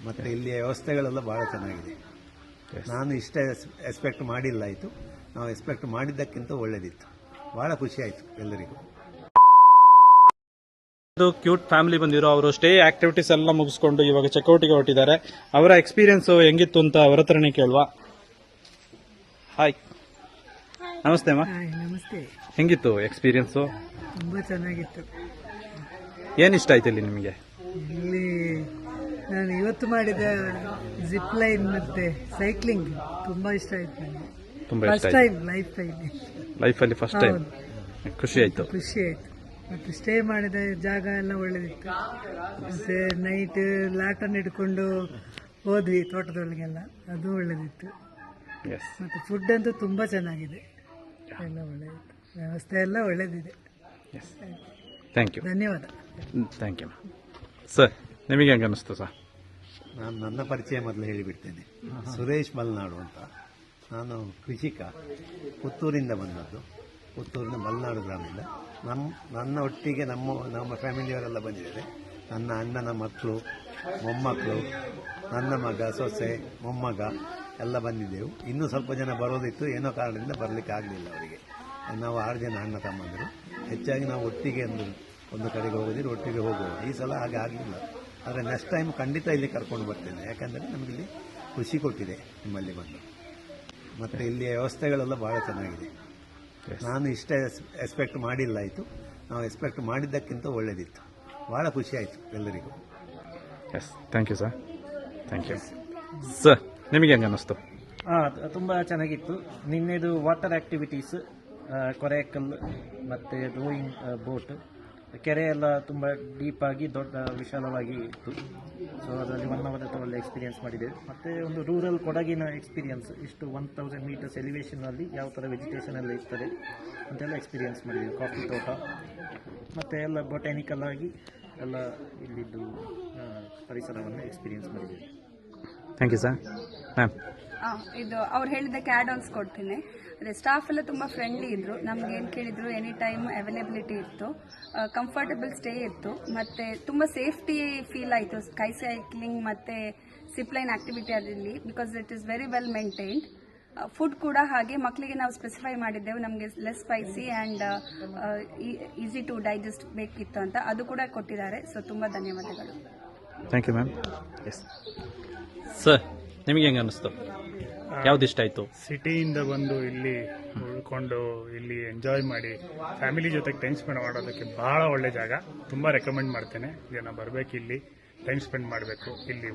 ಮತ್ತು ಇಲ್ಲಿಯ ವ್ಯವಸ್ಥೆಗಳೆಲ್ಲ ಭಾಳ ಚೆನ್ನಾಗಿದೆ. ನಾನು ಇಷ್ಟೇ ಎಕ್ಸ್ಪೆಕ್ಟ್ ಮಾಡಿಲ್ಲ ಆಯಿತು, ನಾವು ಎಕ್ಸ್ಪೆಕ್ಟ್ ಮಾಡಿದ್ದಕ್ಕಿಂತ ಒಳ್ಳೆಯದಿತ್ತು. ಭಾಳ ಖುಷಿ ಆಯಿತು ಎಲ್ಲರಿಗೂ. ಕ್ಯೂಟ್ ಫ್ಯಾಮಿಲಿ ಬಂದಿರೋ ಅವರು ಸ್ಟೇ ಆಕ್ಟಿವಿಟೀಸ್ ಎಲ್ಲ ಮುಗಿಸ್ಕೊಂಡು ಇವಾಗ ಚೆಕ್ಔಟ್ಗೆ ಹೊರಟಿದ್ದಾರೆ. ಅವರ ಎಕ್ಸ್ಪೀರಿಯನ್ಸ್ ಹೆಂಗಿತ್ತು ಅಂತ ಅವರ ಹತ್ರನೇ ಕೇಳುವ. ಹಾಯ್, ನಮಸ್ತೆ ಅಮ್ಮ. ನಮಸ್ತೆ. ಹೆಂಗಿತ್ತು ಎಕ್ಸ್ಪೀರಿಯನ್ಸು? ತುಂಬ ಚೆನ್ನಾಗಿತ್ತು. ಏನು ಇಷ್ಟ ಆಯ್ತು ಇಲ್ಲಿ ನಿಮಗೆ? ಇಲ್ಲಿ ನಾನು ಇವತ್ತು ಮಾಡಿದ ಜಿಪ್ ಲೈನ್ ಮತ್ತೆ ಸೈಕ್ಲಿಂಗ್ ತುಂಬ ಇಷ್ಟ ಆಯ್ತು ನನಗೆ. ತುಂಬಾ ಇಷ್ಟ ಫಸ್ಟ್ ಆಯ್ತು. ಟೈಮ್ ಲೈಫಲ್ಲಿ ಫಸ್ಟ್ ಟೈಮ್ ಖುಷಿ ಆಯ್ತು. ಖುಷಿ ಆಯ್ತು. ಮತ್ತೆ ಸ್ಟೇ ಮಾಡಿದ ಜಾಗ ಎಲ್ಲ ಒಳ್ಳೇದಿತ್ತು. ಮತ್ತೆ ನೈಟ್ ಲ್ಯಾಟನ್ ಹಿಡ್ಕೊಂಡು ಹೋದ್ವಿ ತೋಟದೊಳಗೆಲ್ಲ, ಅದು ಒಳ್ಳೇದಿತ್ತು. ಎಸ್, ಮತ್ತೆ ಫುಡ್ ಅಂತೂ ತುಂಬ ಚೆನ್ನಾಗಿದೆ, ಎಲ್ಲ ಒಳ್ಳೆದಿತ್ತು, ವ್ಯವಸ್ಥೆ ಎಲ್ಲ ಒಳ್ಳೇದಿದೆ. Yes, thank you. ಧನ್ಯವಾದ. Thank you sir. ನಿಮಗೆ ಹೆಂಗೆ ಅನ್ನಿಸ್ತು ಸರ್? ನಾನು ನನ್ನ ಪರಿಚಯ ಮೊದಲು ಹೇಳಿಬಿಡ್ತೇನೆ. ಸುರೇಶ್ ಮಲ್ನಾಡು ಅಂತ. ನಾನು ಕೃಷಿಕ, ಪುತ್ತೂರಿಂದ ಬಂದದ್ದು, ಪುತ್ತೂರಿನ ಮಲೆನಾಡು ಗ್ರಾಮದಿಂದ. ನನ್ನ ಒಟ್ಟಿಗೆ ನಮ್ಮ ಫ್ಯಾಮಿಲಿಯವರೆಲ್ಲ ಬಂದಿದ್ದಾರೆ. ನನ್ನ ಅಣ್ಣನ ಮಕ್ಕಳು, ಮೊಮ್ಮಕ್ಕಳು, ನನ್ನ ಮಗ, ಸೊಸೆ, ಮೊಮ್ಮಗ ಎಲ್ಲ ಬಂದಿದ್ದೆವು. ಇನ್ನೂ ಸ್ವಲ್ಪ ಜನ ಬರೋದಿತ್ತು, ಏನೋ ಕಾರಣದಿಂದ ಬರಲಿಕ್ಕೆ ಆಗಲಿಲ್ಲ ಅವರಿಗೆ. ನಾವು 6 ಜನ ಅಣ್ಣ ತಮ್ಮಂದರು. ಹೆಚ್ಚಾಗಿ ನಾವು ಒಟ್ಟಿಗೆ ಒಂದು ಕಡೆಗೆ ಹೋಗೋದಿರು, ಒಟ್ಟಿಗೆ ಹೋಗುವ. ಈ ಸಲ ಹಾಗೆ ಆಗಲಿಲ್ಲ. ಆದರೆ ನೆಕ್ಸ್ಟ್ ಟೈಮ್ ಖಂಡಿತ ಇಲ್ಲಿ ಕರ್ಕೊಂಡು ಬರ್ತೇನೆ, ಯಾಕಂದರೆ ನಮಗಿಲ್ಲಿ ಖುಷಿ ಕೊಟ್ಟಿದೆ ನಿಮ್ಮಲ್ಲಿ ಬಂದು. ಮತ್ತು ಇಲ್ಲಿಯ ವ್ಯವಸ್ಥೆಗಳೆಲ್ಲ ಭಾಳ ಚೆನ್ನಾಗಿದೆ. ನಾನು ಇಷ್ಟೇ ಎಕ್ಸ್ಪೆಕ್ಟ್ ಮಾಡಿಲ್ಲ ಆಯಿತು, ನಾವು ಎಕ್ಸ್ಪೆಕ್ಟ್ ಮಾಡಿದ್ದಕ್ಕಿಂತ ಒಳ್ಳೆಯದಿತ್ತು. ಭಾಳ ಖುಷಿ ಆಯಿತು ಎಲ್ಲರಿಗೂ. Yes, thank you sir. Thank you sir. ನಿಮಗೆ ಹೆಂಗೆ ಅನ್ನಿಸ್ತು? ತುಂಬ ಚೆನ್ನಾಗಿತ್ತು. ನಿನ್ನೆದು ವಾಟರ್ ಆ್ಯಕ್ಟಿವಿಟೀಸ್, ಕೊರೈಕಲ್ ಮತ್ತು ರೋಯಿಂಗ್ ಬೋಟ್, ಕೆರೆ ಎಲ್ಲ ತುಂಬ ಡೀಪಾಗಿ ದೊಡ್ಡ ವಿಶಾಲವಾಗಿ ಇತ್ತು. ಸೊ ಅದರಲ್ಲಿ 1 ಅವರ್ ಒಳ್ಳೆ ಎಕ್ಸ್ಪೀರಿಯನ್ಸ್ ಮಾಡಿದ್ದೇವೆ. ಮತ್ತು ಒಂದು ರೂರಲ್ ಕೊಡಗಿನ ಎಕ್ಸ್ಪೀರಿಯನ್ಸ್, ಇಷ್ಟು 1000 ಮೀಟರ್ಸ್ ಎಲಿವೇಷನಲ್ಲಿ ಯಾವ ಥರ ವೆಜಿಟೇಷನ್ ಎಲ್ಲ ಇರ್ತದೆ ಅಂತೆಲ್ಲ ಎಕ್ಸ್ಪೀರಿಯನ್ಸ್ ಮಾಡಿದ್ದೇವೆ. ಕಾಫಿ ತೋಟ ಮತ್ತು ಎಲ್ಲ ಬೊಟ್ಯಾನಿಕಲ್ ಆಗಿ ಎಲ್ಲ ಇಲ್ಲಿದ್ದು ಪರಿಸರವನ್ನು ಎಕ್ಸ್ಪೀರಿಯನ್ಸ್ ಮಾಡಿದ್ದೇವೆ. Thank you sir. ಮ್ಯಾಮ್, ಇದು ಅವ್ರು ಹೇಳಿದ್ದಕ್ಕೆ ಆ್ಯಡ್ ಆನ್ಸ್ ಕೊಡ್ತೀನಿ. ಅದೇ ಸ್ಟಾಫ್ ಎಲ್ಲ ತುಂಬ ಫ್ರೆಂಡ್ಲಿ ಇದ್ರು. ನಮ್ಗೆ ಏನು ಕೇಳಿದ್ರು ಎನಿ ಟೈಮ್ ಅವೈಲೇಬಿಲಿಟಿ ಇತ್ತು, ಕಂಫರ್ಟಬಲ್ ಸ್ಟೇ ಇತ್ತು, ಮತ್ತೆ ತುಂಬ ಸೇಫ್ಟಿ ಫೀಲ್ ಆಯಿತು ಸ್ಕೈ ಸೈಕ್ಲಿಂಗ್ ಮತ್ತು ಸಿಪ್ಲೈನ್ ಆಕ್ಟಿವಿಟಿ ಅದರಲ್ಲಿ, because it is very well maintained. Food ಕೂಡ ಹಾಗೆ ಮಕ್ಕಳಿಗೆ ನಾವು ಸ್ಪೆಸಿಫೈ ಮಾಡಿದ್ದೆವು, ನಮಗೆ less spicy and easy to digest ಬೇಕಿತ್ತು ಅಂತ, ಅದು ಕೂಡ ಕೊಟ್ಟಿದ್ದಾರೆ. ಸೊ ತುಂಬ ಧನ್ಯವಾದಗಳು. Thank you ma'am. Yes sir, ನಿಮಗೆ ಹೆಂಗೆ ಅನ್ನಿಸ್ತು? ಯಾವ್ದು ಇಷ್ಟ ಆಯಿತು? ಸಿಟಿಯಿಂದ ಬಂದು ಇಲ್ಲಿ ಉಳ್ಕೊಂಡು ಇಲ್ಲಿ ಎಂಜಾಯ್ ಮಾಡಿ ಫ್ಯಾಮಿಲಿ ಜೊತೆಗೆ ಟೈಮ್ ಸ್ಪೆಂಡ್ ಮಾಡೋದಕ್ಕೆ ಬಹಳ ಒಳ್ಳೆ ಜಾಗ. ತುಂಬ ರೆಕಮೆಂಡ್ ಮಾಡ್ತೇನೆ, ಜನ ಬರಬೇಕು, ಇಲ್ಲಿ ಟೈಮ್ ಸ್ಪೆಂಡ್ ಮಾಡಬೇಕು. ಇಲ್ಲಿ